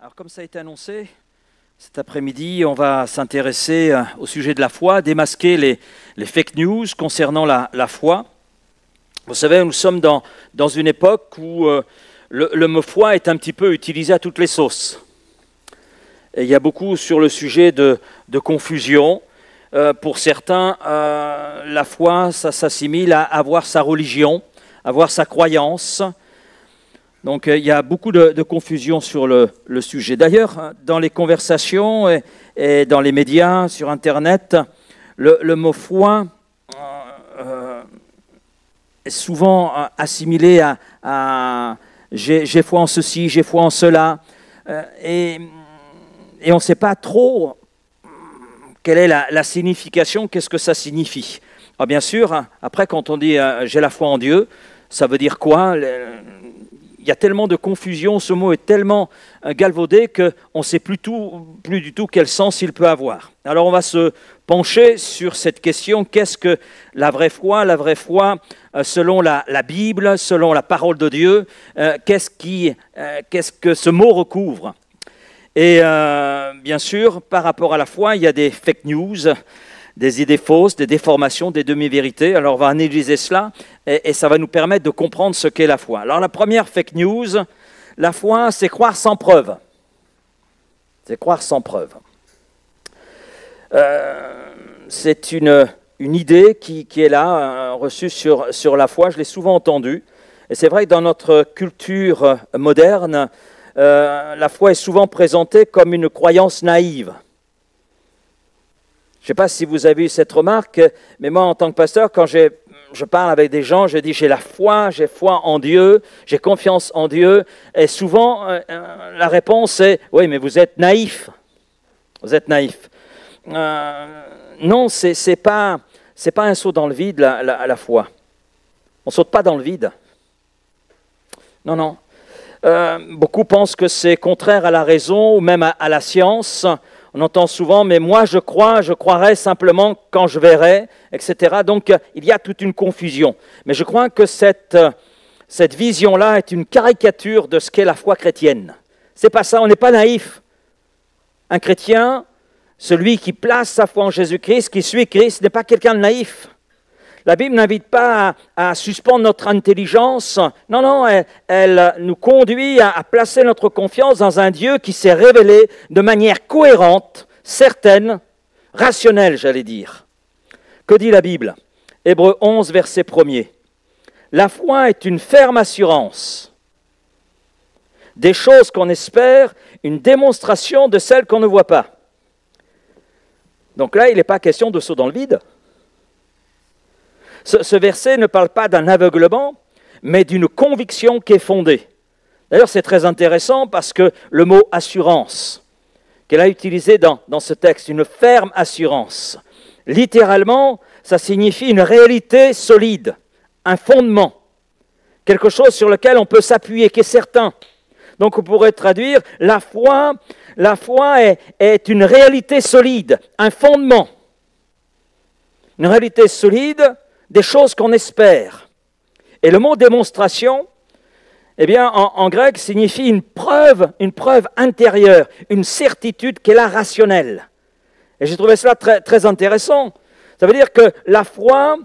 Alors comme ça a été annoncé, cet après-midi, on va s'intéresser au sujet de la foi, démasquer les fake news concernant la foi. Vous savez, nous sommes dans une époque où le mot foi est un petit peu utilisé à toutes les sauces. Et il y a beaucoup sur le sujet de confusion. Pour certains, la foi, ça s'assimile à avoir sa religion, avoir sa croyance. Donc il y a beaucoup de confusion sur le sujet. D'ailleurs, dans les conversations et dans les médias, sur Internet, le mot foi est souvent assimilé à j'ai foi en ceci, j'ai foi en cela. Et on ne sait pas trop quelle est la signification, qu'est-ce que ça signifie. Alors bien sûr, après quand on dit j'ai la foi en Dieu, ça veut dire quoi ? Il y a tellement de confusion, ce mot est tellement galvaudé qu'on ne sait plus du tout quel sens il peut avoir. Alors on va se pencher sur cette question, qu'est-ce que la vraie foi ? La vraie foi, selon la Bible, selon la parole de Dieu, qu'est-ce que ce mot recouvre ? Et bien sûr, par rapport à la foi, il y a des fake news, des idées fausses, des déformations, des demi-vérités. Alors on va analyser cela et ça va nous permettre de comprendre ce qu'est la foi. Alors la première fake news, la foi, c'est croire sans preuve. C'est croire sans preuve. C'est une idée qui est là, reçue sur la foi. Je l'ai souvent entendue. Et c'est vrai que dans notre culture moderne, la foi est souvent présentée comme une croyance naïve. Je ne sais pas si vous avez eu cette remarque, mais moi, en tant que pasteur, quand je parle avec des gens, je dis j'ai foi en Dieu, j'ai confiance en Dieu. Et souvent, la réponse est oui, mais vous êtes naïf. Vous êtes naïf. Non, c'est pas un saut dans le vide, la foi. On ne saute pas dans le vide. Non. Beaucoup pensent que c'est contraire à la raison ou même à la science. On entend souvent, mais moi je croirai simplement quand je verrai, etc. Donc il y a toute une confusion. Mais je crois que cette vision-là est une caricature de ce qu'est la foi chrétienne. C'est pas ça, on n'est pas naïf. Un chrétien, celui qui place sa foi en Jésus-Christ, qui suit Christ, n'est pas quelqu'un de naïf. La Bible n'invite pas à suspendre notre intelligence. Non, elle nous conduit à placer notre confiance dans un Dieu qui s'est révélé de manière cohérente, certaine, rationnelle, j'allais dire. Que dit la Bible ? Hébreux 11, verset 1er. La foi est une ferme assurance des choses qu'on espère, une démonstration de celles qu'on ne voit pas. Donc là, il n'est pas question de saut dans le vide. Ce verset ne parle pas d'un aveuglement, mais d'une conviction qui est fondée. D'ailleurs, c'est très intéressant parce que le mot « assurance » qu'elle a utilisé dans ce texte, une ferme assurance, littéralement, ça signifie une réalité solide, un fondement, quelque chose sur lequel on peut s'appuyer, qui est certain. Donc on pourrait traduire « la foi est une réalité solide, un fondement ». Une réalité solide, des choses qu'on espère. Et le mot démonstration, eh bien, en grec, signifie une preuve intérieure, une certitude qui est là rationnelle. Et j'ai trouvé cela très, très intéressant. Ça veut dire que la foi,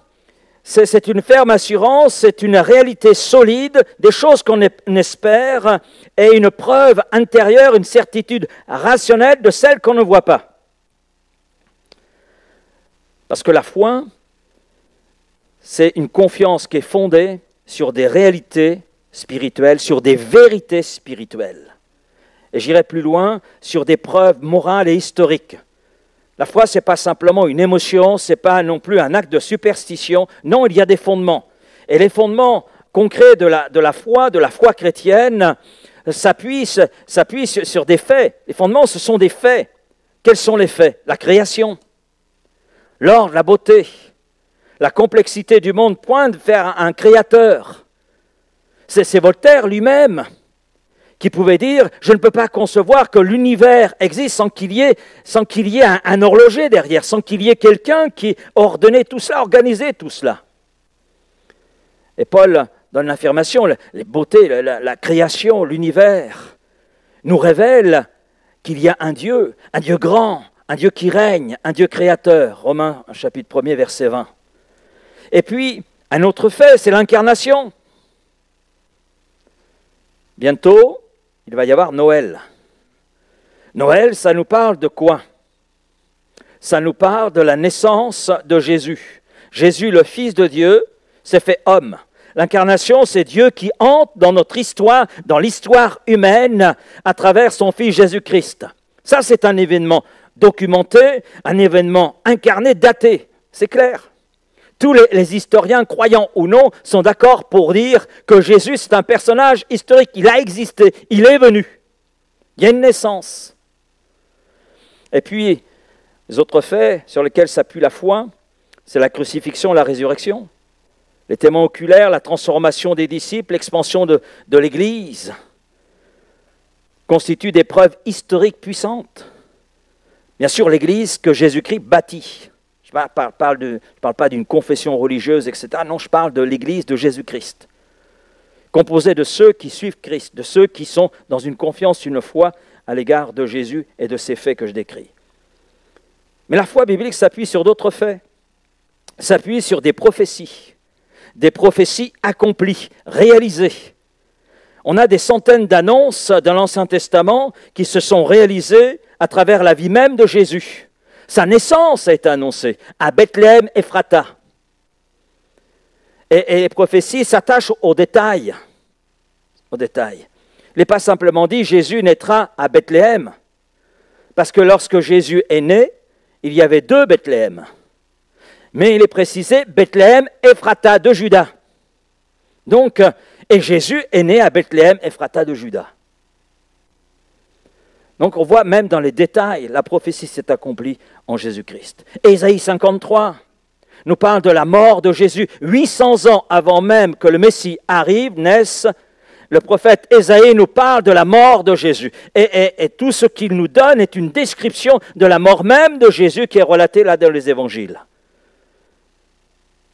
c'est une ferme assurance, c'est une réalité solide, des choses qu'on espère, et une preuve intérieure, une certitude rationnelle de celles qu'on ne voit pas. Parce que la foi, c'est une confiance qui est fondée sur des réalités spirituelles, sur des vérités spirituelles. Et j'irai plus loin, sur des preuves morales et historiques. La foi, ce n'est pas simplement une émotion, ce n'est pas non plus un acte de superstition. Non, il y a des fondements. Et les fondements concrets de la foi chrétienne, s'appuient sur des faits. Les fondements, ce sont des faits. Quels sont les faits ? La création, l'ordre, la beauté. La complexité du monde pointe vers un créateur. C'est Voltaire lui-même qui pouvait dire « Je ne peux pas concevoir que l'univers existe sans qu'il y ait un horloger derrière, sans qu'il y ait quelqu'un qui ordonnait tout cela, organisait tout cela. » Et Paul donne l'affirmation, les beautés, la création, l'univers, nous révèle qu'il y a un Dieu grand, un Dieu qui règne, un Dieu créateur. Romains chapitre 1er, verset 20. Et puis, un autre fait, c'est l'incarnation. Bientôt, il va y avoir Noël. Noël, ça nous parle de quoi? Ça nous parle de la naissance de Jésus. Jésus, le Fils de Dieu, s'est fait homme. L'incarnation, c'est Dieu qui entre dans notre histoire, dans l'histoire humaine, à travers son Fils Jésus-Christ. Ça, c'est un événement documenté, un événement incarné, daté. C'est clair. Tous les historiens, croyants ou non, sont d'accord pour dire que Jésus, c'est un personnage historique. Il a existé, il est venu. Il y a une naissance. Et puis, les autres faits sur lesquels s'appuie la foi, c'est la crucifixion, la résurrection. Les témoins oculaires, la transformation des disciples, l'expansion de l'Église constituent des preuves historiques puissantes. Bien sûr, l'Église que Jésus-Christ bâtit. Je ne parle pas d'une confession religieuse, etc. Non, je parle de l'Église de Jésus-Christ, composée de ceux qui suivent Christ, de ceux qui sont dans une confiance, une foi à l'égard de Jésus et de ces faits que je décris. Mais la foi biblique s'appuie sur d'autres faits, s'appuie sur des prophéties accomplies, réalisées. On a des centaines d'annonces dans l'Ancien Testament qui se sont réalisées à travers la vie même de Jésus. Sa naissance a été annoncée à Bethléem, Ephrata. Et les prophéties s'attachent aux détails. Aux détails. Il n'est pas simplement dit « Jésus naîtra à Bethléem », parce que lorsque Jésus est né, il y avait 2 Bethléem. Mais il est précisé Bethléem, Ephrata de Juda. Donc, et Jésus est né à Bethléem, Ephrata de Juda. Donc on voit même dans les détails, la prophétie s'est accomplie en Jésus-Christ. Ésaïe 53 nous parle de la mort de Jésus. 800 ans avant même que le Messie arrive, naisse, le prophète Ésaïe nous parle de la mort de Jésus. Et tout ce qu'il nous donne est une description de la mort même de Jésus qui est relatée là dans les évangiles.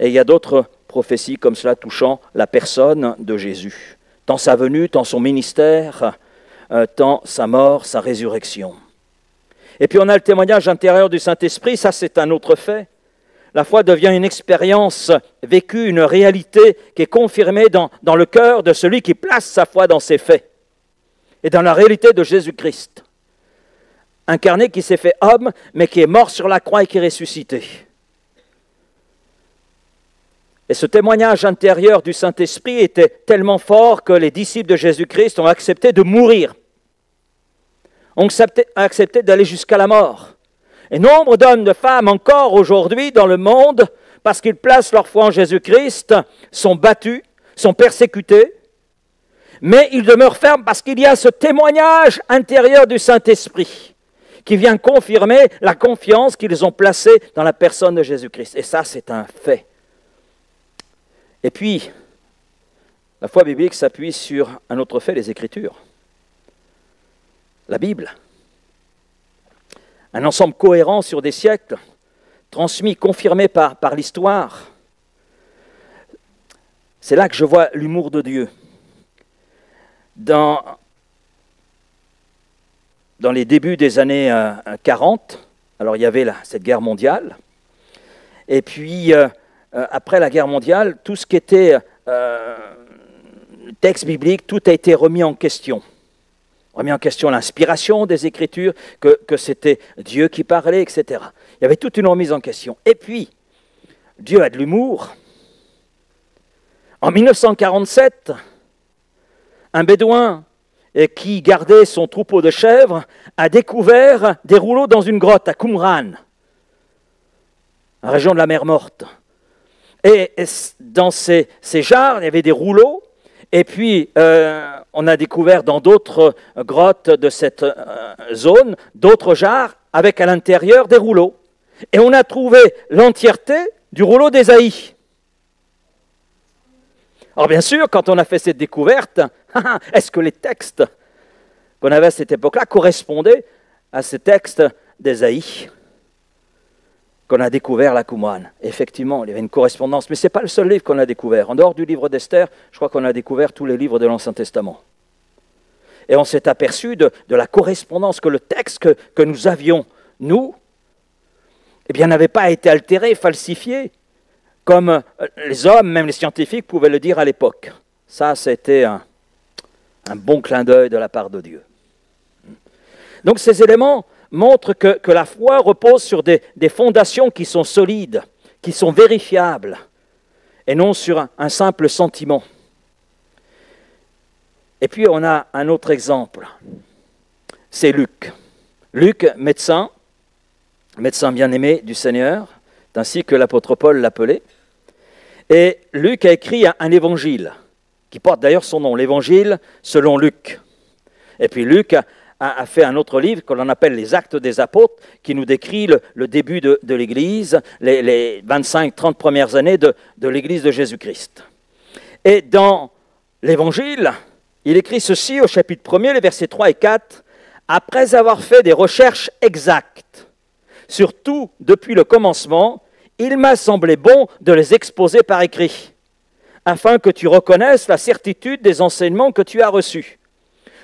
Et il y a d'autres prophéties comme cela touchant la personne de Jésus. Tant sa venue, tant son ministère, tant sa mort, sa résurrection. Et puis on a le témoignage intérieur du Saint-Esprit, ça c'est un autre fait. La foi devient une expérience vécue, une réalité qui est confirmée dans le cœur de celui qui place sa foi dans ses faits et dans la réalité de Jésus-Christ. Incarné qui s'est fait homme, mais qui est mort sur la croix et qui est ressuscité. Et ce témoignage intérieur du Saint-Esprit était tellement fort que les disciples de Jésus-Christ ont accepté de mourir, ont accepté d'aller jusqu'à la mort. Et nombre d'hommes, de femmes encore aujourd'hui dans le monde, parce qu'ils placent leur foi en Jésus-Christ, sont battus, sont persécutés, mais ils demeurent fermes parce qu'il y a ce témoignage intérieur du Saint-Esprit qui vient confirmer la confiance qu'ils ont placée dans la personne de Jésus-Christ. Et ça, c'est un fait. Et puis, la foi biblique s'appuie sur un autre fait, les Écritures. La Bible. Un ensemble cohérent sur des siècles, transmis, confirmé par l'histoire. C'est là que je vois l'humour de Dieu. Dans les débuts des années 40, alors il y avait cette guerre mondiale, et puis après la guerre mondiale, tout ce qui était texte biblique, tout a été remis en question. Remis en question l'inspiration des Écritures, que c'était Dieu qui parlait, etc. Il y avait toute une remise en question. Et puis, Dieu a de l'humour. En 1947, un bédouin qui gardait son troupeau de chèvres a découvert des rouleaux dans une grotte à Qumran, la région de la mer Morte. Et dans ces jarres, il y avait des rouleaux. Et puis, on a découvert dans d'autres grottes de cette zone, d'autres jarres avec à l'intérieur des rouleaux. Et on a trouvé l'entièreté du rouleau d'Ésaïe. Alors bien sûr, quand on a fait cette découverte, est-ce que les textes qu'on avait à cette époque-là correspondaient à ces textes d'Ésaïe qu'on a découvert à Qumran? Effectivement, il y avait une correspondance, mais ce n'est pas le seul livre qu'on a découvert. En dehors du livre d'Esther, je crois qu'on a découvert tous les livres de l'Ancien Testament. Et on s'est aperçu de la correspondance, que le texte que nous avions, nous, eh bien, n'avait pas été altéré, falsifié, comme les hommes, même les scientifiques, pouvaient le dire à l'époque. Ça, c'était un bon clin d'œil de la part de Dieu. Donc ces éléments montrent que la foi repose sur des fondations qui sont solides, qui sont vérifiables, et non sur un simple sentiment. Et puis on a un autre exemple, c'est Luc. Luc, médecin bien-aimé du Seigneur, ainsi que l'apôtre Paul l'appelait. Et Luc a écrit un évangile, qui porte d'ailleurs son nom, l'évangile selon Luc. Et puis Luc a fait un autre livre que l'on appelle les Actes des Apôtres, qui nous décrit le début de l'Église, les 25-30 premières années de l'Église de Jésus-Christ. Et dans l'Évangile, il écrit ceci au chapitre 1er, les versets 3 et 4, « Après avoir fait des recherches exactes, surtout depuis le commencement, il m'a semblé bon de les exposer par écrit, afin que tu reconnaisses la certitude des enseignements que tu as reçus. »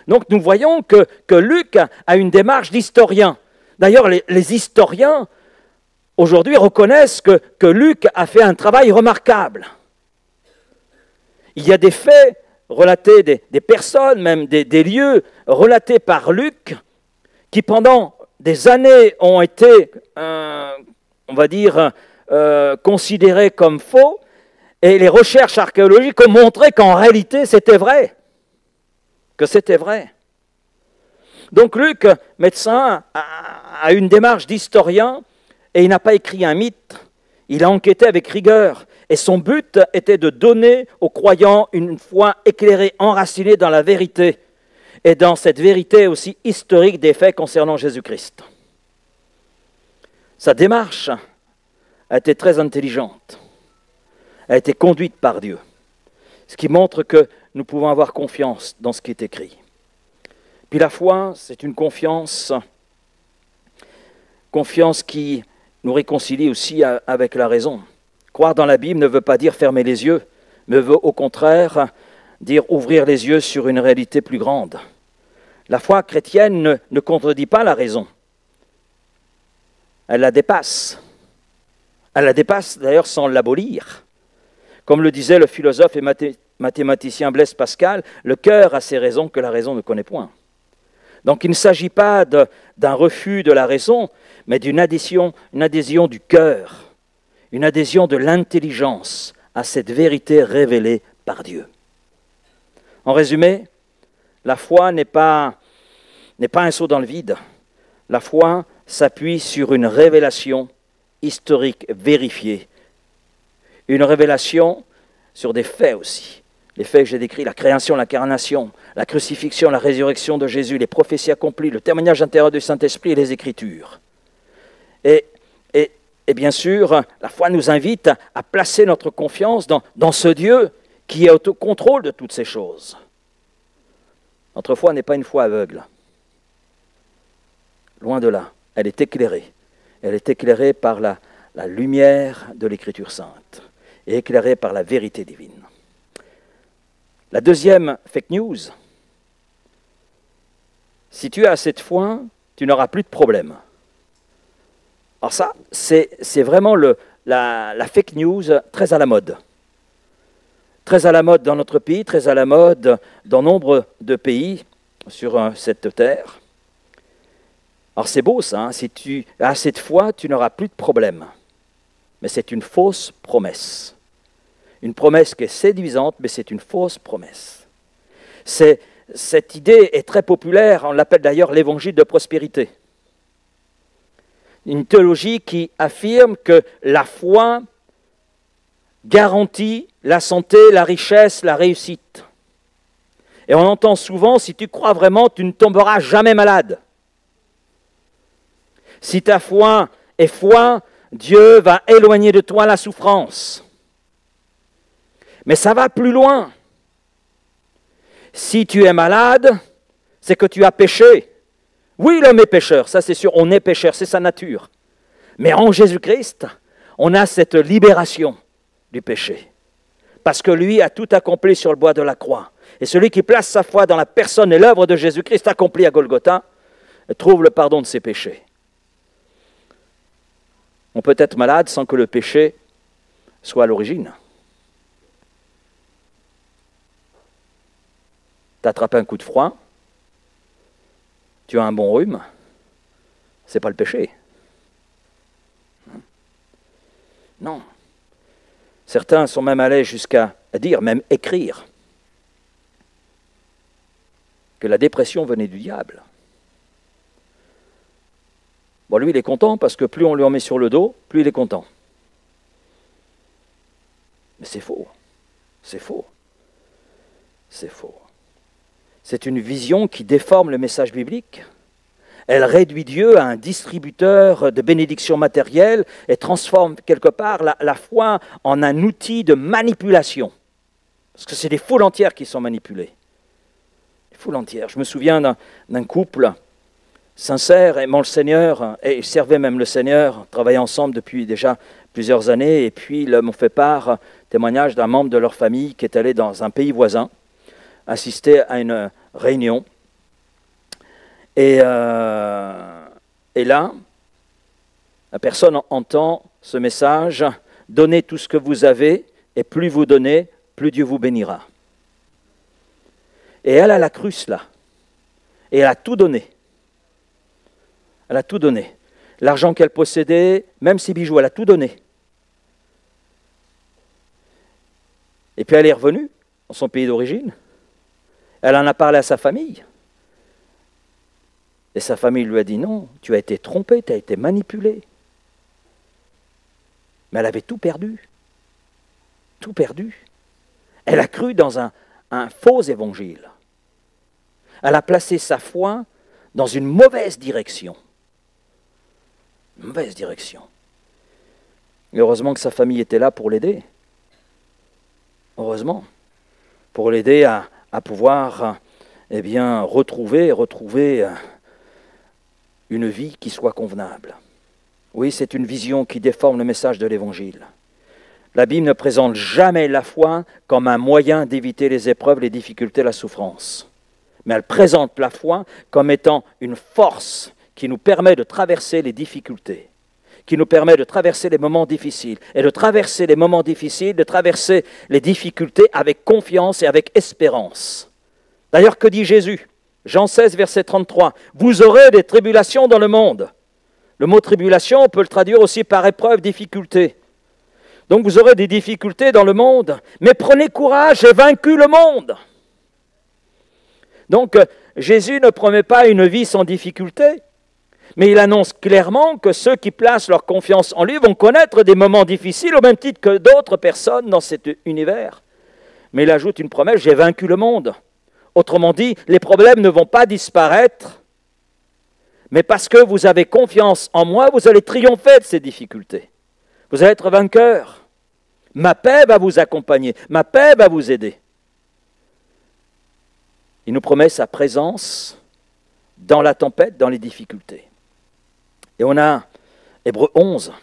Donc nous voyons que Luc a une démarche d'historien. D'ailleurs, les historiens, aujourd'hui, reconnaissent que Luc a fait un travail remarquable. Il y a des faits relatés, des personnes, même des lieux relatés par Luc, qui pendant des années ont été, on va dire, considérés comme faux, et les recherches archéologiques ont montré qu'en réalité c'était vrai. Que c'était vrai. Donc Luc, médecin, a une démarche d'historien et il n'a pas écrit un mythe, il a enquêté avec rigueur et son but était de donner aux croyants une foi éclairée, enracinée dans la vérité et dans cette vérité aussi historique des faits concernant Jésus-Christ. Sa démarche a été très intelligente, a été conduite par Dieu, ce qui montre que nous pouvons avoir confiance dans ce qui est écrit. Puis la foi, c'est une confiance qui nous réconcilie aussi avec la raison. Croire dans la Bible ne veut pas dire fermer les yeux, mais veut au contraire dire ouvrir les yeux sur une réalité plus grande. La foi chrétienne ne contredit pas la raison. Elle la dépasse. Elle la dépasse d'ailleurs sans l'abolir. Comme le disait le philosophe et mathématicien Blaise Pascal, le cœur a ses raisons que la raison ne connaît point. Donc il ne s'agit pas d'un refus de la raison, mais d'une adhésion du cœur, une adhésion de l'intelligence à cette vérité révélée par Dieu. En résumé, la foi n'est pas un saut dans le vide. La foi s'appuie sur une révélation historique vérifiée, une révélation sur des faits aussi. Les faits que j'ai décrits, la création, l'incarnation, la crucifixion, la résurrection de Jésus, les prophéties accomplies, le témoignage intérieur du Saint-Esprit et les Écritures. Et bien sûr, la foi nous invite à placer notre confiance dans ce Dieu qui est au contrôle de toutes ces choses. Notre foi n'est pas une foi aveugle. Loin de là, elle est éclairée. Elle est éclairée par la lumière de l'Écriture sainte et éclairée par la vérité divine. La deuxième fake news, si tu as cette foi, tu n'auras plus de problème. Alors ça, c'est vraiment la fake news très à la mode. Très à la mode dans notre pays, très à la mode dans nombre de pays sur cette terre. Alors c'est beau ça, hein, si tu as cette foi, tu n'auras plus de problème. Mais c'est une fausse promesse. Une promesse qui est séduisante, mais c'est une fausse promesse. Cette idée est très populaire, on l'appelle d'ailleurs l'évangile de prospérité. Une théologie qui affirme que la foi garantit la santé, la richesse, la réussite. Et on entend souvent, si tu crois vraiment, tu ne tomberas jamais malade. Si ta foi est foi, Dieu va éloigner de toi la souffrance. Mais ça va plus loin. Si tu es malade, c'est que tu as péché. Oui, l'homme est pécheur, ça c'est sûr, on est pécheur, c'est sa nature. Mais en Jésus-Christ, on a cette libération du péché. Parce que lui a tout accompli sur le bois de la croix. Et celui qui place sa foi dans la personne et l'œuvre de Jésus-Christ accompli à Golgotha trouve le pardon de ses péchés. On peut être malade sans que le péché soit à l'origine. Tu as attrapé un coup de froid, tu as un bon rhume, ce n'est pas le péché. Non. Certains sont même allés jusqu'à dire, même écrire, que la dépression venait du diable. Bon, lui, il est content parce que plus on lui en met sur le dos, plus il est content. Mais c'est faux. C'est faux. C'est faux. C'est une vision qui déforme le message biblique. Elle réduit Dieu à un distributeur de bénédictions matérielles et transforme quelque part la foi en un outil de manipulation. Parce que c'est des foules entières qui sont manipulées. Des foules entières. Je me souviens d'un couple sincère, aimant le Seigneur, et ils servaient même le Seigneur, travaillaient ensemble depuis déjà plusieurs années, et puis ils m'ont fait part, témoignage d'un membre de leur famille qui est allé dans un pays voisin, assister à une réunion. Et là, la personne entend ce message, « Donnez tout ce que vous avez, et plus vous donnez, plus Dieu vous bénira. » Et elle a cru cela. Et elle a tout donné. Elle a tout donné. L'argent qu'elle possédait, même ses bijoux, elle a tout donné. Et puis elle est revenue dans son pays d'origine. Elle en a parlé à sa famille. Et sa famille lui a dit, non, tu as été trompé, tu as été manipulé. Mais elle avait tout perdu. Tout perdu. Elle a cru dans un faux évangile. Elle a placé sa foi dans une mauvaise direction. Une mauvaise direction. Et heureusement que sa famille était là pour l'aider. Heureusement. Pour l'aider à pouvoir retrouver une vie qui soit convenable. Oui, c'est une vision qui déforme le message de l'Évangile. La Bible ne présente jamais la foi comme un moyen d'éviter les épreuves, les difficultés, la souffrance. Mais elle présente la foi comme étant une force qui nous permet de traverser les difficultés, qui nous permet de traverser les moments difficiles, et de traverser les moments difficiles, de traverser les difficultés avec confiance et avec espérance. D'ailleurs, que dit Jésus ? Jean 16, verset 33, « Vous aurez des tribulations dans le monde. » Le mot tribulation, on peut le traduire aussi par épreuve, difficulté. Donc vous aurez des difficultés dans le monde, mais prenez courage, j'ai vaincu le monde. Donc Jésus ne promet pas une vie sans difficulté, mais il annonce clairement que ceux qui placent leur confiance en lui vont connaître des moments difficiles au même titre que d'autres personnes dans cet univers. Mais il ajoute une promesse, j'ai vaincu le monde. Autrement dit, les problèmes ne vont pas disparaître, mais parce que vous avez confiance en moi, vous allez triompher de ces difficultés. Vous allez être vainqueur. Ma paix va vous accompagner, ma paix va vous aider. Il nous promet sa présence dans la tempête, dans les difficultés. Et on a Hébreux 11.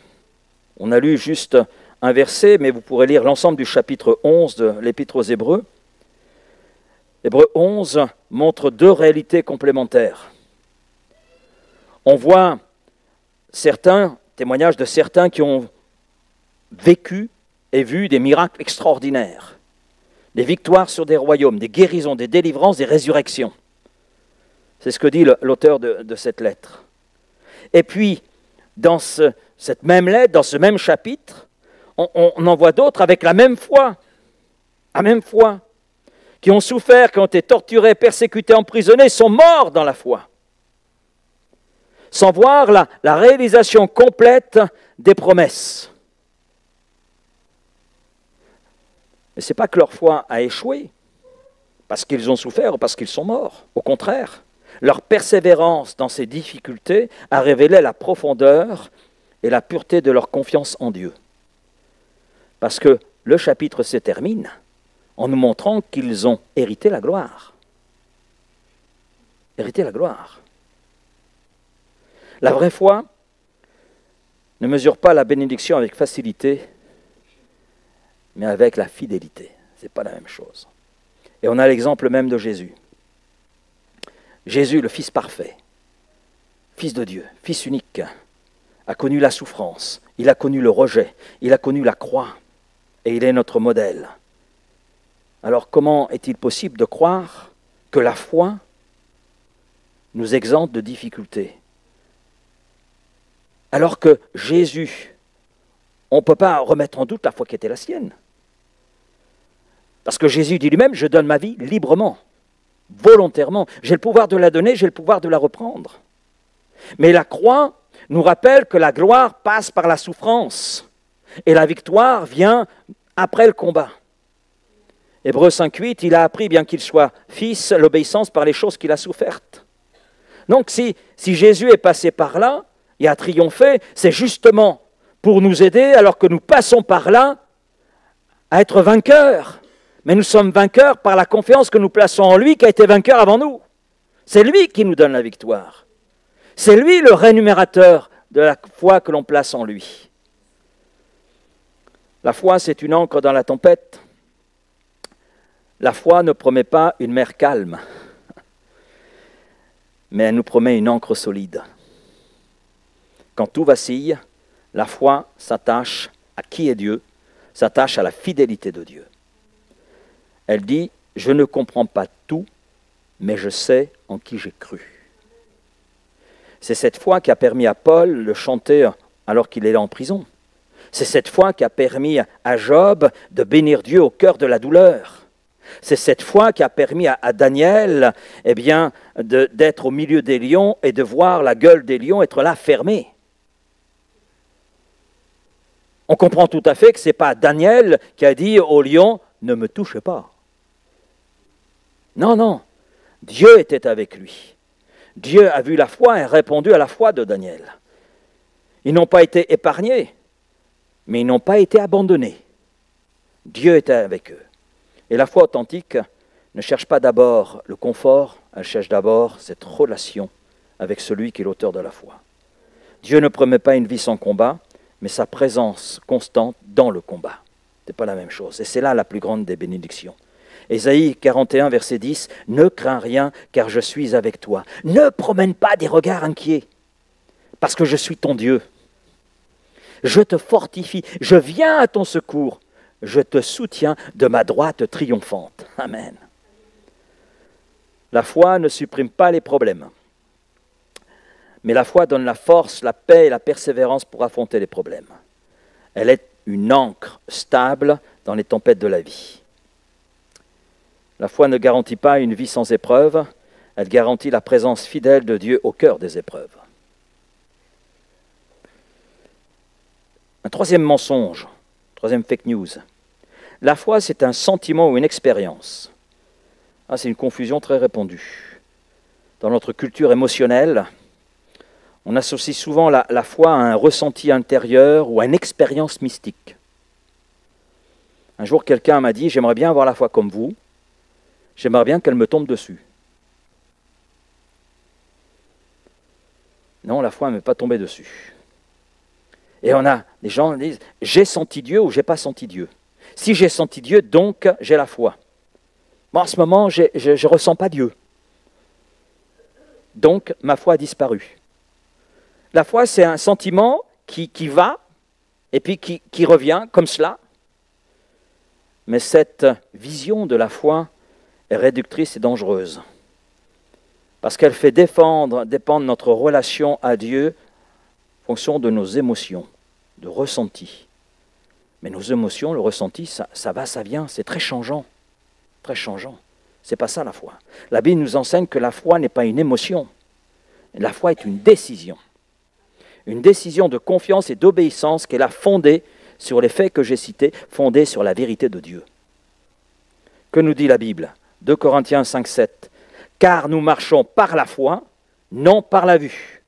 On a lu juste un verset, mais vous pourrez lire l'ensemble du chapitre 11 de l'Épître aux Hébreux. Hébreux 11 montre deux réalités complémentaires. On voit témoignages de certains qui ont vécu et vu des miracles extraordinaires, des victoires sur des royaumes, des guérisons, des délivrances, des résurrections. C'est ce que dit l'auteur de cette lettre. Et puis, dans cette même lettre, dans ce même chapitre, on en voit d'autres avec la même foi, qui ont souffert, qui ont été torturés, persécutés, emprisonnés, sont morts dans la foi, sans voir la réalisation complète des promesses. Mais ce n'est pas que leur foi a échoué, parce qu'ils ont souffert ou parce qu'ils sont morts. Au contraire, leur persévérance dans ces difficultés a révélé la profondeur et la pureté de leur confiance en Dieu. Parce que le chapitre se termine en nous montrant qu'ils ont hérité la gloire. Hérité la gloire. La vraie foi ne mesure pas la bénédiction avec facilité, mais avec la fidélité. Ce n'est pas la même chose. Et on a l'exemple même de Jésus. Jésus, le Fils parfait, Fils de Dieu, Fils unique, a connu la souffrance, il a connu le rejet, il a connu la croix, et il est notre modèle. Alors comment est-il possible de croire que la foi nous exempte de difficultés? Alors que Jésus, on ne peut pas remettre en doute la foi qui était la sienne. Parce que Jésus dit lui-même, je donne ma vie librement, volontairement. J'ai le pouvoir de la donner, j'ai le pouvoir de la reprendre. Mais la croix nous rappelle que la gloire passe par la souffrance et la victoire vient après le combat. Hébreux 5.8, il a appris, bien qu'il soit fils, l'obéissance par les choses qu'il a souffertes. Donc si Jésus est passé par là et a triomphé, c'est justement pour nous aider, alors que nous passons par là, à être vainqueurs. Mais nous sommes vainqueurs par la confiance que nous plaçons en lui, qui a été vainqueur avant nous. C'est lui qui nous donne la victoire. C'est lui le rémunérateur de la foi que l'on place en lui. La foi, c'est une ancre dans la tempête. La foi ne promet pas une mer calme, mais elle nous promet une ancre solide. Quand tout vacille, la foi s'attache à qui est Dieu, s'attache à la fidélité de Dieu. Elle dit, je ne comprends pas tout, mais je sais en qui j'ai cru. C'est cette foi qui a permis à Paul de chanter alors qu'il est en prison. C'est cette foi qui a permis à Job de bénir Dieu au cœur de la douleur. C'est cette foi qui a permis à Daniel d'être au milieu des lions et de voir la gueule des lions être là fermée. On comprend tout à fait que ce n'est pas Daniel qui a dit aux lions « ne me touchez pas ». Non, non, Dieu était avec lui. Dieu a vu la foi et répondu à la foi de Daniel. Ils n'ont pas été épargnés, mais ils n'ont pas été abandonnés. Dieu était avec eux. Et la foi authentique ne cherche pas d'abord le confort, elle cherche d'abord cette relation avec celui qui est l'auteur de la foi. Dieu ne promet pas une vie sans combat, mais sa présence constante dans le combat. Ce n'est pas la même chose. Et c'est là la plus grande des bénédictions. Ésaïe 41, verset 10, « Ne crains rien, car je suis avec toi. Ne promène pas des regards inquiets, parce que je suis ton Dieu. Je te fortifie, je viens à ton secours. Je te soutiens de ma droite triomphante. » Amen. La foi ne supprime pas les problèmes, mais la foi donne la force, la paix et la persévérance pour affronter les problèmes. Elle est une ancre stable dans les tempêtes de la vie. La foi ne garantit pas une vie sans épreuves, elle garantit la présence fidèle de Dieu au cœur des épreuves. Un troisième mensonge, troisième fake news. La foi, c'est un sentiment ou une expérience. C'est une confusion très répandue. Dans notre culture émotionnelle, on associe souvent la foi à un ressenti intérieur ou à une expérience mystique. Un jour, quelqu'un m'a dit « J'aimerais bien avoir la foi comme vous. J'aimerais bien qu'elle me tombe dessus. » Non, la foi ne m'est pas tombée dessus. Et on a des gens qui disent « J'ai senti Dieu ou j'ai pas senti Dieu. Si j'ai senti Dieu, donc j'ai la foi. Bon, en ce moment, je ne ressens pas Dieu. Donc, ma foi a disparu. » La foi, c'est un sentiment qui va et puis qui revient comme cela. Mais cette vision de la foi est réductrice et dangereuse. Parce qu'elle fait dépendre notre relation à Dieu en fonction de nos émotions, de ressentis. Mais nos émotions, le ressenti, ça va, ça vient, c'est très changeant. Très changeant. C'est pas ça la foi. La Bible nous enseigne que la foi n'est pas une émotion. La foi est une décision. Une décision de confiance et d'obéissance qu'elle a fondée sur les faits que j'ai cités, fondée sur la vérité de Dieu. Que nous dit la Bible ? 2 Corinthiens 5, 7. « Car nous marchons par la foi, non par la vue. »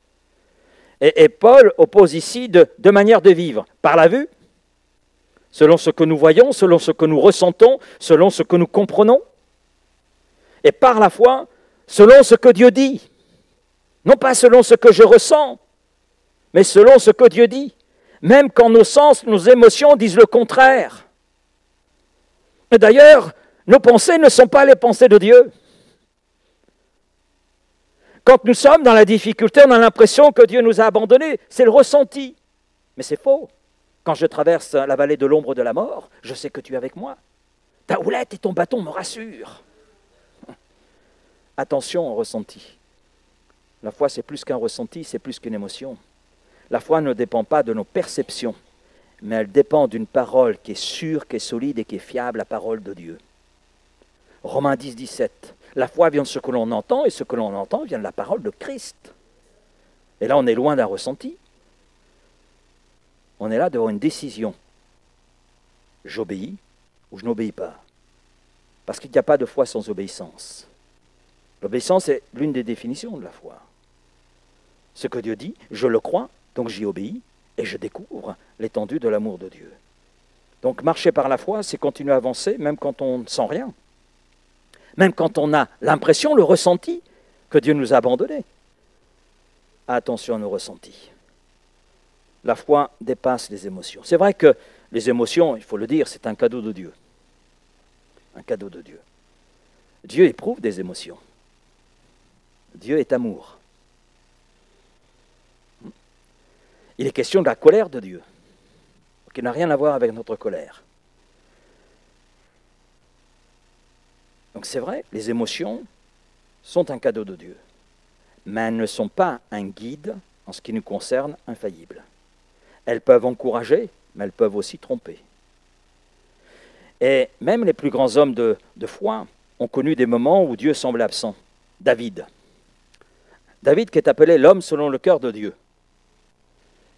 Et Paul oppose ici deux manières de vivre. Par la vue, selon ce que nous voyons, selon ce que nous ressentons, selon ce que nous comprenons. Et par la foi, selon ce que Dieu dit. Non pas selon ce que je ressens, mais selon ce que Dieu dit. Même quand nos sens, nos émotions disent le contraire. Et d'ailleurs, Nos pensées ne sont pas les pensées de Dieu. Quand nous sommes dans la difficulté, on a l'impression que Dieu nous a abandonnés. C'est le ressenti. Mais c'est faux. Quand je traverse la vallée de l'ombre de la mort, je sais que tu es avec moi. Ta houlette et ton bâton me rassurent. Attention au ressenti. La foi, c'est plus qu'un ressenti, c'est plus qu'une émotion. La foi ne dépend pas de nos perceptions, mais elle dépend d'une parole qui est sûre, qui est solide et qui est fiable, la parole de Dieu. Romains 10, 17. La foi vient de ce que l'on entend, et ce que l'on entend vient de la parole de Christ. Et là, on est loin d'un ressenti. On est là devant une décision. J'obéis ou je n'obéis pas. Parce qu'il n'y a pas de foi sans obéissance. L'obéissance est l'une des définitions de la foi. Ce que Dieu dit, je le crois, donc j'y obéis, et je découvre l'étendue de l'amour de Dieu. Donc marcher par la foi, c'est continuer à avancer, même quand on ne sent rien. Même quand on a l'impression, le ressenti, que Dieu nous a abandonnés. Attention à nos ressentis. La foi dépasse les émotions. C'est vrai que les émotions, il faut le dire, c'est un cadeau de Dieu. Un cadeau de Dieu. Dieu éprouve des émotions. Dieu est amour. Il est question de la colère de Dieu, qui n'a rien à voir avec notre colère. Donc c'est vrai, les émotions sont un cadeau de Dieu, mais elles ne sont pas un guide, en ce qui nous concerne, infaillible. Elles peuvent encourager, mais elles peuvent aussi tromper. Et même les plus grands hommes de foi ont connu des moments où Dieu semble absent. David qui est appelé l'homme selon le cœur de Dieu.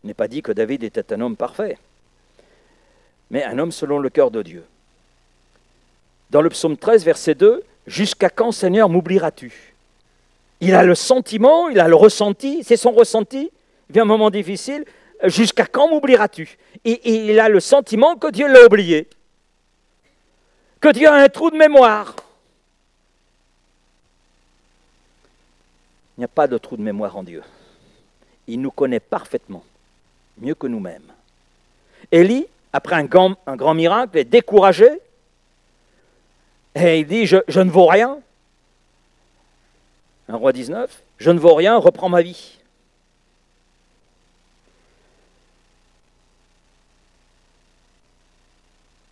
Il n'est pas dit que David était un homme parfait, mais un homme selon le cœur de Dieu. Dans le psaume 13, verset 2, « Jusqu'à quand, Seigneur, m'oublieras-tu » Il a le sentiment, il a le ressenti, c'est son ressenti. Il vient un moment difficile, « Jusqu'à quand m'oublieras-tu » Et il a le sentiment que Dieu l'a oublié, que Dieu a un trou de mémoire. Il n'y a pas de trou de mémoire en Dieu. Il nous connaît parfaitement, mieux que nous-mêmes. Élie, après un grand miracle, est découragé et il dit « je ne vaux rien ». 1 Roi 19, « Je ne vaux rien, reprends ma vie ».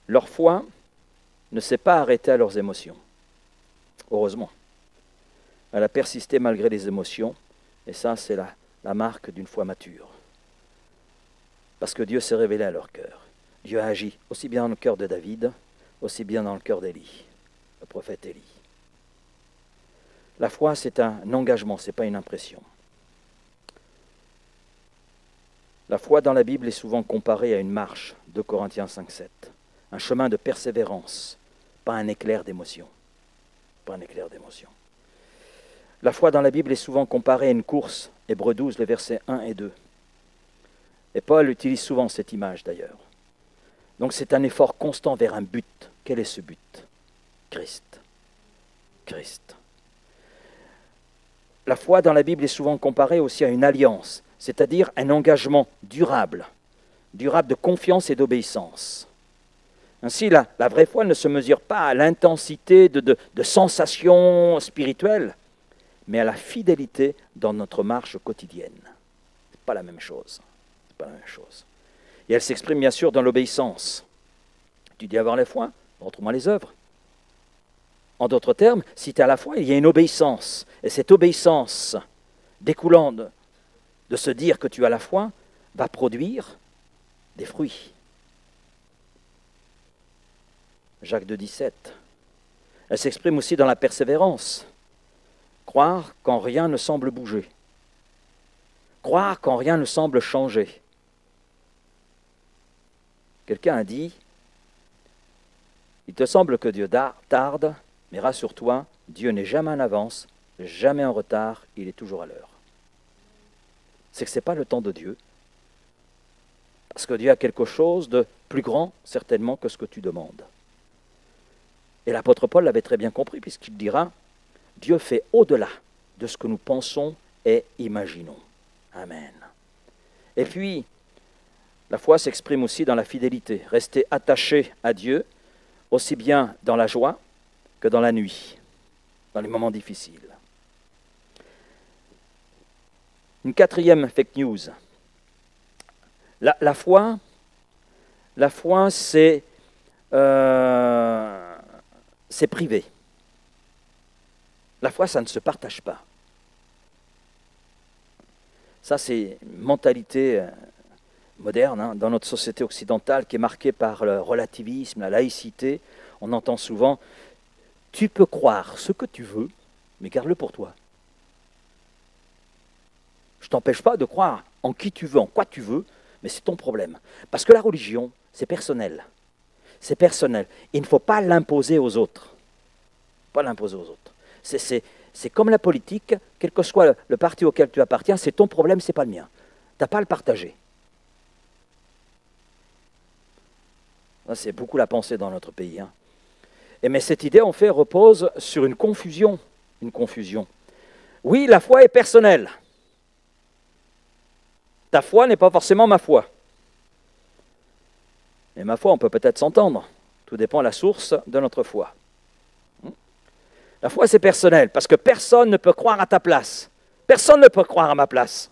Leur foi ne s'est pas arrêtée à leurs émotions. Heureusement. Elle a persisté malgré les émotions, et ça, c'est la marque d'une foi mature. Parce que Dieu s'est révélé à leur cœur. Dieu a agi aussi bien dans le cœur de David, aussi bien dans le cœur d'Élie, le prophète Élie. La foi, c'est un engagement, ce n'est pas une impression. La foi dans la Bible est souvent comparée à une marche, 2 Corinthiens 5, 7. Un chemin de persévérance, pas un éclair d'émotion. Pas un éclair d'émotion. La foi dans la Bible est souvent comparée à une course, Hébreux 12, les versets 1 et 2. Et Paul utilise souvent cette image d'ailleurs. Donc c'est un effort constant vers un but. Quel est ce but ? Christ. Christ. La foi dans la Bible est souvent comparée aussi à une alliance, c'est-à-dire un engagement durable de confiance et d'obéissance. Ainsi, la vraie foi ne se mesure pas à l'intensité de sensations spirituelles, mais à la fidélité dans notre marche quotidienne. Ce n'est pas la même chose. C'est pas la même chose. Et elle s'exprime bien sûr dans l'obéissance. Tu dis avoir la foi, montre-moi les œuvres. En d'autres termes, si tu as la foi, il y a une obéissance. Et cette obéissance découlant de se dire que tu as la foi va produire des fruits. Jacques 2, 17. Elle s'exprime aussi dans la persévérance. Croire quand rien ne semble bouger. Croire quand rien ne semble changer. Quelqu'un a dit, il te semble que Dieu tarde, mais rassure-toi, Dieu n'est jamais en avance, jamais en retard, il est toujours à l'heure. C'est que ce n'est pas le temps de Dieu, parce que Dieu a quelque chose de plus grand, certainement, que ce que tu demandes. Et l'apôtre Paul l'avait très bien compris, puisqu'il dira, Dieu fait au-delà de ce que nous pensons et imaginons. Amen. Et puis, la foi s'exprime aussi dans la fidélité. Rester attaché à Dieu, aussi bien dans la joie que dans la nuit, dans les moments difficiles. Une quatrième fake news. La foi, c'est privé. La foi, ça ne se partage pas. Ça, c'est une mentalité moderne dans notre société occidentale qui est marquée par le relativisme, la laïcité. On entend souvent « tu peux croire ce que tu veux, mais garde-le pour toi ». Je ne t'empêche pas de croire en qui tu veux, en quoi tu veux, mais c'est ton problème. Parce que la religion, c'est personnel. C'est personnel. Il ne faut pas l'imposer aux autres. Pas l'imposer aux autres. C'est comme la politique, quel que soit le parti auquel tu appartiens, c'est ton problème, ce n'est pas le mien. Tu n'as pas à le partager. C'est beaucoup la pensée dans notre pays. Mais cette idée, en fait, repose sur une confusion. Une confusion. Oui, la foi est personnelle. Ta foi n'est pas forcément ma foi. Mais ma foi, on peut peut-être s'entendre. Tout dépend de la source de notre foi. La foi, c'est personnel, parce que personne ne peut croire à ta place. Personne ne peut croire à ma place.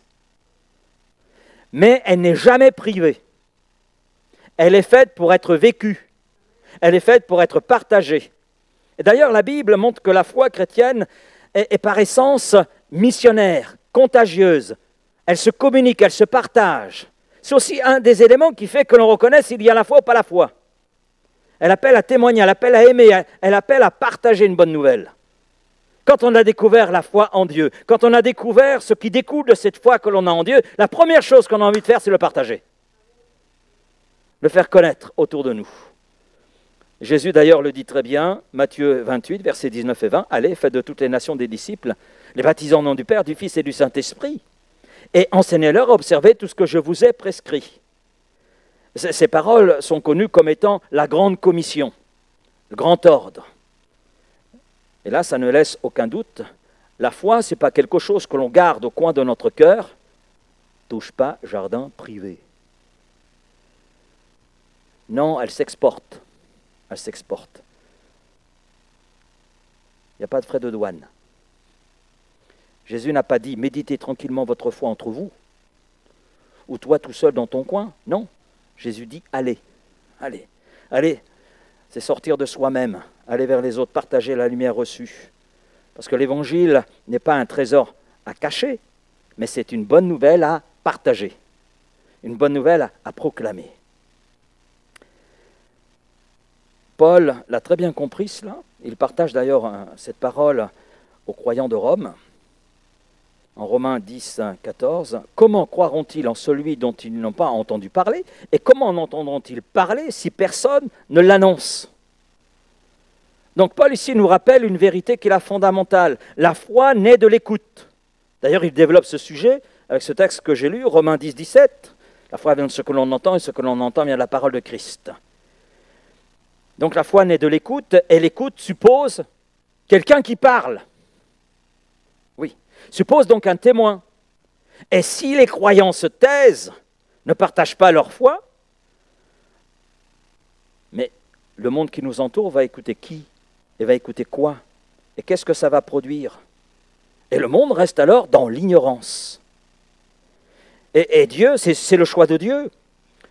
Mais elle n'est jamais privée. Elle est faite pour être vécue. Elle est faite pour être partagée. Et d'ailleurs, la Bible montre que la foi chrétienne est par essence missionnaire, contagieuse. Elle se communique, elle se partage. C'est aussi un des éléments qui fait que l'on reconnaît s'il y a la foi ou pas la foi. Elle appelle à témoigner, elle appelle à aimer, elle appelle à partager une bonne nouvelle. Quand on a découvert la foi en Dieu, quand on a découvert ce qui découle de cette foi que l'on a en Dieu, la première chose qu'on a envie de faire, c'est le partager. Le faire connaître autour de nous. Jésus d'ailleurs le dit très bien, Matthieu 28, versets 19 et 20, « Allez, faites de toutes les nations des disciples, les baptisant au nom du Père, du Fils et du Saint-Esprit, et enseignez-leur à observer tout ce que je vous ai prescrit. » Ces paroles sont connues comme étant la grande commission, le grand ordre. Et là, ça ne laisse aucun doute. La foi, ce n'est pas quelque chose que l'on garde au coin de notre cœur. Touche pas, jardin privé. Non, elle s'exporte. Elle s'exporte. Il n'y a pas de frais de douane. Jésus n'a pas dit « méditez tranquillement votre foi entre vous » ou toi tout seul dans ton coin. Non. Jésus dit « allez, allez, allez ». C'est sortir de soi-même, aller vers les autres, partager la lumière reçue. Parce que l'évangile n'est pas un trésor à cacher, mais c'est une bonne nouvelle à partager, une bonne nouvelle à proclamer. Paul l'a très bien compris cela. Il partage d'ailleurs cette parole aux croyants de Rome. En Romains 10, 14, « Comment croiront-ils en celui dont ils n'ont pas entendu parler? Et comment en entendront-ils parler si personne ne l'annonce ?» Donc Paul ici nous rappelle une vérité qui est la fondamentale. La foi naît de l'écoute. D'ailleurs, il développe ce sujet avec ce texte que j'ai lu, Romains 10, 17. La foi vient de ce que l'on entend et ce que l'on entend vient de la parole de Christ. Donc la foi naît de l'écoute et l'écoute suppose quelqu'un qui parle. Oui. Suppose donc un témoin. Et si les croyants se taisent, ne partagent pas leur foi, mais le monde qui nous entoure va écouter qui? Et va écouter quoi? Et qu'est-ce que ça va produire? Et le monde reste alors dans l'ignorance. Et Dieu, c'est le choix de Dieu.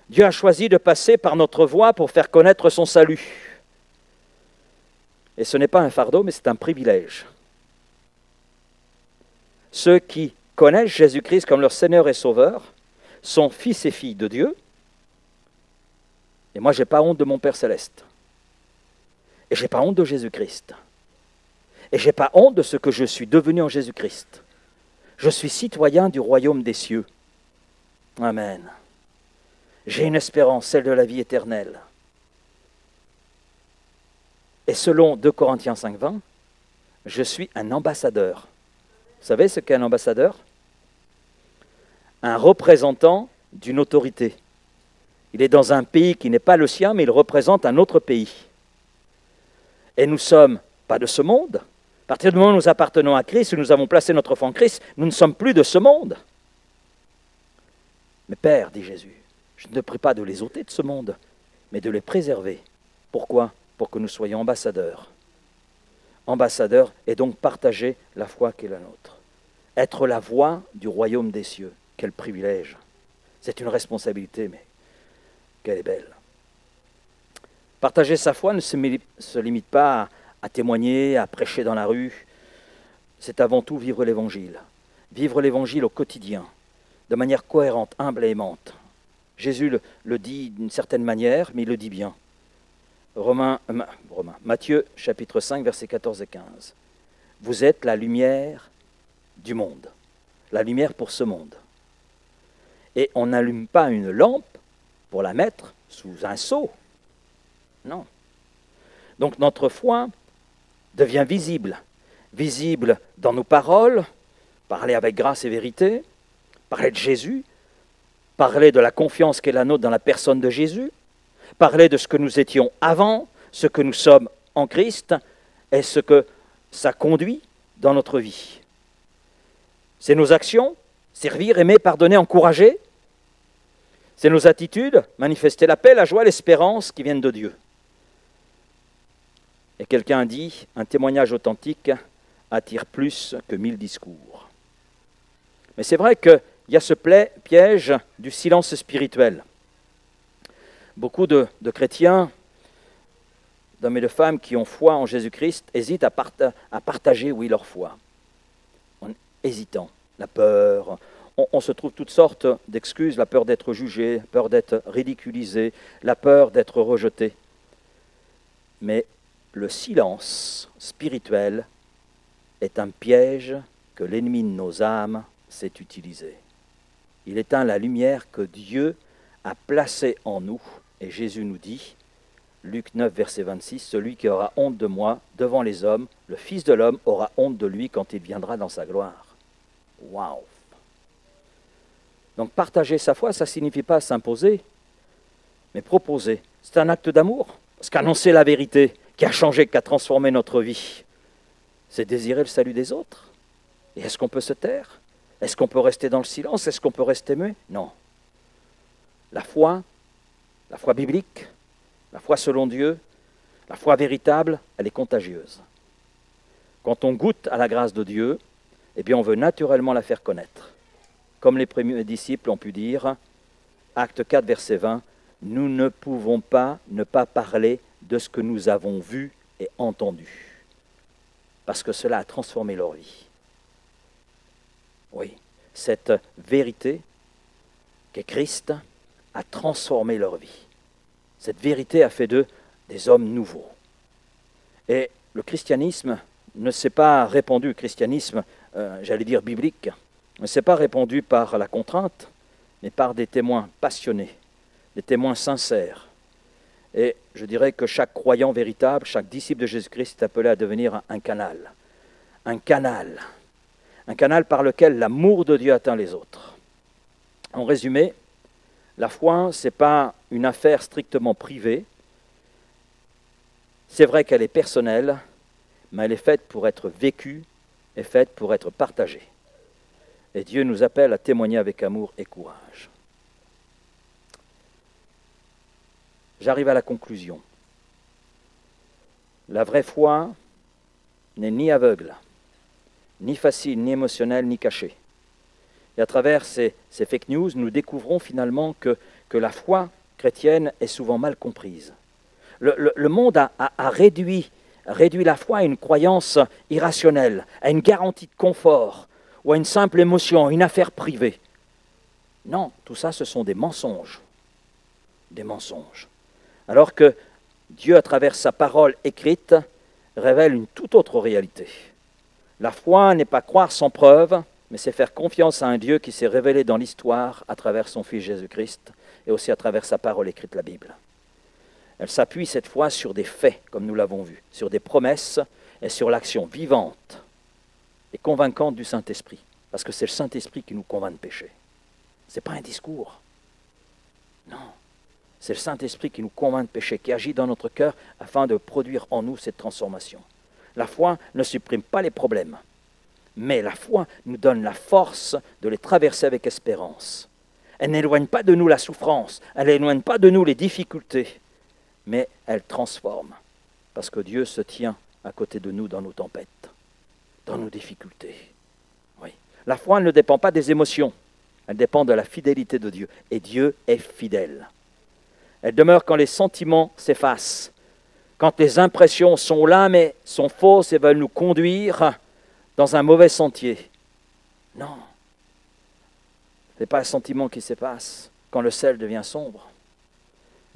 Dieu a choisi de passer par notre voie pour faire connaître son salut. Et ce n'est pas un fardeau, mais c'est un privilège. Ceux qui connaissent Jésus-Christ comme leur Seigneur et Sauveur sont fils et filles de Dieu. Et moi, je n'ai pas honte de mon Père Céleste. Et je n'ai pas honte de Jésus-Christ. Et je n'ai pas honte de ce que je suis devenu en Jésus-Christ. Je suis citoyen du royaume des cieux. Amen. J'ai une espérance, celle de la vie éternelle. Et selon 2 Corinthiens 5, 20, je suis un ambassadeur. Vous savez ce qu'est un ambassadeur? Un représentant d'une autorité. Il est dans un pays qui n'est pas le sien, mais il représente un autre pays. Et nous ne sommes pas de ce monde. À partir du moment où nous appartenons à Christ, où nous avons placé notre foi en Christ, nous ne sommes plus de ce monde. Mais Père, dit Jésus, je ne te prie pas de les ôter de ce monde, mais de les préserver. Pourquoi? Pour que nous soyons ambassadeurs. ambassadeurs et donc partager la foi qui est la nôtre. Être la voix du royaume des cieux, quel privilège. C'est une responsabilité, mais qu'elle est belle. Partager sa foi ne se limite pas à témoigner, à prêcher dans la rue. C'est avant tout vivre l'Évangile. Vivre l'Évangile au quotidien, de manière cohérente, humble et aimante. Jésus le dit d'une certaine manière, mais il le dit bien. Matthieu chapitre 5, versets 14 et 15. Vous êtes la lumière du monde, la lumière pour ce monde. Et on n'allume pas une lampe pour la mettre sous un seau. Non. Donc notre foi devient visible. Visible dans nos paroles, parler avec grâce et vérité, parler de Jésus, parler de la confiance qu'est la nôtre dans la personne de Jésus, parler de ce que nous étions avant, ce que nous sommes en Christ et ce que ça conduit dans notre vie. C'est nos actions, servir, aimer, pardonner, encourager. C'est nos attitudes, manifester la paix, la joie, l'espérance qui viennent de Dieu. Et quelqu'un a dit, un témoignage authentique attire plus que 1000 discours. Mais c'est vrai qu'il y a ce piège du silence spirituel. Beaucoup de chrétiens, d'hommes et de femmes qui ont foi en Jésus-Christ, hésitent à partager, oui, leur foi. En hésitant, la peur, on se trouve toutes sortes d'excuses, la peur d'être jugé, la peur d'être ridiculisé, la peur d'être rejeté. Mais le silence spirituel est un piège que l'ennemi de nos âmes sait utiliser. Il éteint la lumière que Dieu a placée en nous. Et Jésus nous dit, Luc 9, verset 26, « Celui qui aura honte de moi devant les hommes, le Fils de l'homme aura honte de lui quand il viendra dans sa gloire. » Waouh! Donc partager sa foi, ça ne signifie pas s'imposer, mais proposer. C'est un acte d'amour, parce qu'annoncer la vérité qui a changé, qui a transformé notre vie, c'est désirer le salut des autres. Et est-ce qu'on peut se taire? Est-ce qu'on peut rester dans le silence? Est-ce qu'on peut rester muet? Non. La foi biblique, la foi selon Dieu, la foi véritable, elle est contagieuse. Quand on goûte à la grâce de Dieu, eh bien on veut naturellement la faire connaître. Comme les premiers disciples ont pu dire, acte 4, verset 20, « Nous ne pouvons pas ne pas parler de ce que nous avons vu et entendu, parce que cela a transformé leur vie. » Oui, cette vérité qu'est Christ a transformé leur vie. Cette vérité a fait d'eux des hommes nouveaux. Et le christianisme ne s'est pas répandu, le christianisme, j'allais dire biblique, ne s'est pas répandu par la contrainte, mais par des témoins passionnés, des témoins sincères. Et je dirais que chaque croyant véritable, chaque disciple de Jésus-Christ est appelé à devenir un canal. Un canal par lequel l'amour de Dieu atteint les autres. En résumé, la foi, ce n'est pas une affaire strictement privée. C'est vrai qu'elle est personnelle, mais elle est faite pour être vécue et faite pour être partagée. Et Dieu nous appelle à témoigner avec amour et courage. J'arrive à la conclusion. La vraie foi n'est ni aveugle, ni facile, ni émotionnelle, ni cachée. Et à travers ces fake news, nous découvrons finalement que la foi chrétienne est souvent mal comprise. Le monde a réduit la foi à une croyance irrationnelle, à une garantie de confort, ou à une simple émotion, une affaire privée. Non, tout ça, ce sont des mensonges. Des mensonges. Alors que Dieu, à travers sa parole écrite, révèle une toute autre réalité. La foi n'est pas croire sans preuve, mais c'est faire confiance à un Dieu qui s'est révélé dans l'histoire à travers son Fils Jésus-Christ et aussi à travers sa parole écrite, la Bible. Elle s'appuie cette fois sur des faits, comme nous l'avons vu, sur des promesses et sur l'action vivante et convaincante du Saint-Esprit. Parce que c'est le Saint-Esprit qui nous convainc de péché. Ce n'est pas un discours. Non. C'est le Saint-Esprit qui nous convainc de péché, qui agit dans notre cœur afin de produire en nous cette transformation. La foi ne supprime pas les problèmes, mais la foi nous donne la force de les traverser avec espérance. Elle n'éloigne pas de nous la souffrance, elle n'éloigne pas de nous les difficultés, mais elle transforme, parce que Dieu se tient à côté de nous dans nos tempêtes, dans nos difficultés. Oui. La foi ne dépend pas des émotions, elle dépend de la fidélité de Dieu. Et Dieu est fidèle. Elle demeure quand les sentiments s'effacent, quand les impressions sont là mais sont fausses et veulent nous conduire dans un mauvais sentier. Non, ce n'est pas un sentiment qui s'efface quand le ciel devient sombre.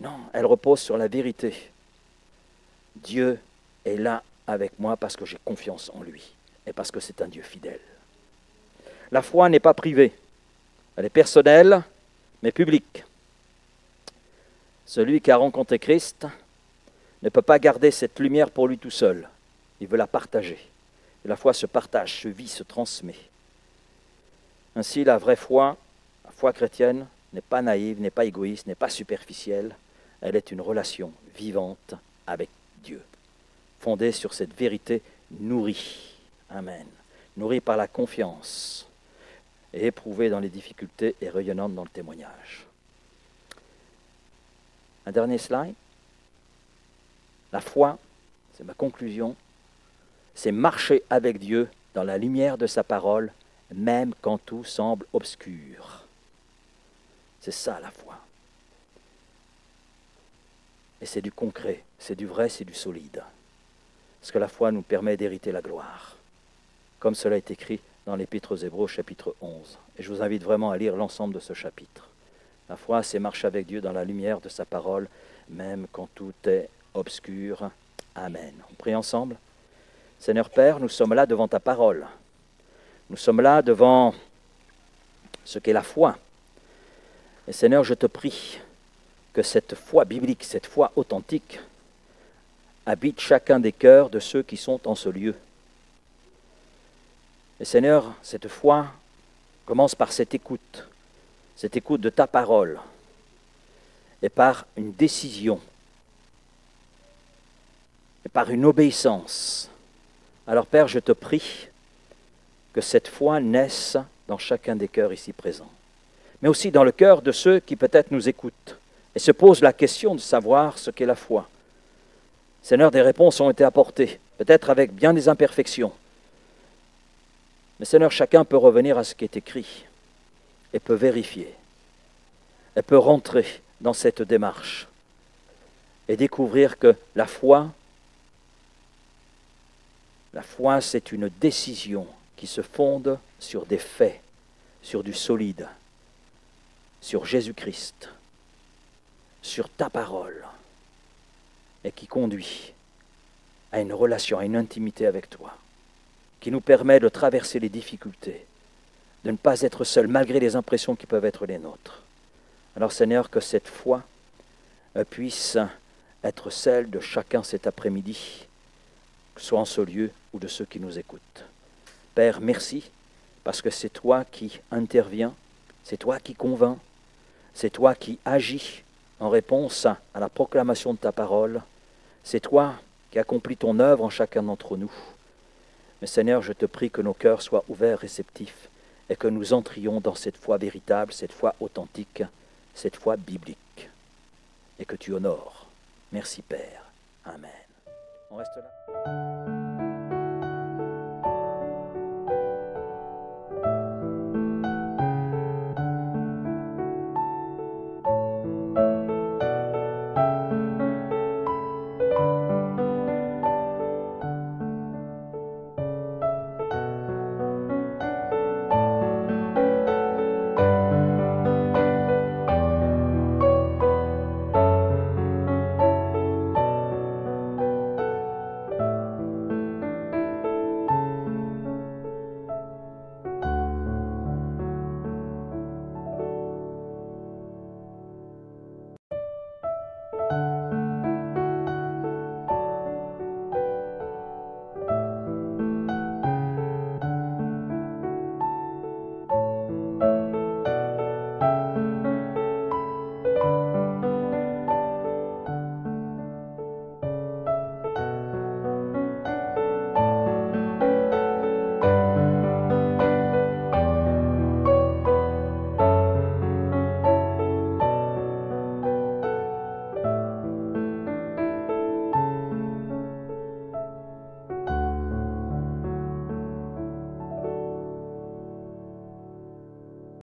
Non, elle repose sur la vérité. Dieu est là avec moi parce que j'ai confiance en lui et parce que c'est un Dieu fidèle. La foi n'est pas privée, elle est personnelle mais publique. Celui qui a rencontré Christ ne peut pas garder cette lumière pour lui tout seul. Il veut la partager. Et la foi se partage, se vit, se transmet. Ainsi, la vraie foi, la foi chrétienne, n'est pas naïve, n'est pas égoïste, n'est pas superficielle. Elle est une relation vivante avec Dieu, fondée sur cette vérité nourrie. Amen. Nourrie par la confiance et éprouvée dans les difficultés et rayonnante dans le témoignage. Un dernier slide. La foi, c'est ma conclusion, c'est marcher avec Dieu dans la lumière de sa parole, même quand tout semble obscur. C'est ça la foi. Et c'est du concret, c'est du vrai, c'est du solide. Parce que la foi nous permet d'hériter la gloire, comme cela est écrit dans l'Épître aux Hébreux, chapitre 11. Et je vous invite vraiment à lire l'ensemble de ce chapitre. La foi, c'est marcher avec Dieu dans la lumière de sa parole, même quand tout est obscur. Amen. On prie ensemble. Seigneur Père, nous sommes là devant ta parole. Nous sommes là devant ce qu'est la foi. Et Seigneur, je te prie que cette foi biblique, cette foi authentique, habite chacun des cœurs de ceux qui sont en ce lieu. Et Seigneur, cette foi commence par cette écoute de ta parole, et par une décision, et par une obéissance. Alors Père, je te prie que cette foi naisse dans chacun des cœurs ici présents, mais aussi dans le cœur de ceux qui peut-être nous écoutent et se posent la question de savoir ce qu'est la foi. Seigneur, des réponses ont été apportées, peut-être avec bien des imperfections. Mais Seigneur, chacun peut revenir à ce qui est écrit et peut vérifier, et peut rentrer dans cette démarche et découvrir que la foi, c'est une décision qui se fonde sur des faits, sur du solide, sur Jésus-Christ, sur ta parole, et qui conduit à une relation, à une intimité avec toi, qui nous permet de traverser les difficultés, de ne pas être seul malgré les impressions qui peuvent être les nôtres. Alors Seigneur, que cette foi puisse être celle de chacun cet après-midi, que ce soit en ce lieu ou de ceux qui nous écoutent. Père, merci, parce que c'est toi qui interviens, c'est toi qui convaincs, c'est toi qui agis en réponse à la proclamation de ta parole, c'est toi qui accomplis ton œuvre en chacun d'entre nous. Mais Seigneur, je te prie que nos cœurs soient ouverts, réceptifs, et que nous entrions dans cette foi véritable, cette foi authentique, cette foi biblique, et que tu honores. Merci Père. Amen. On reste là.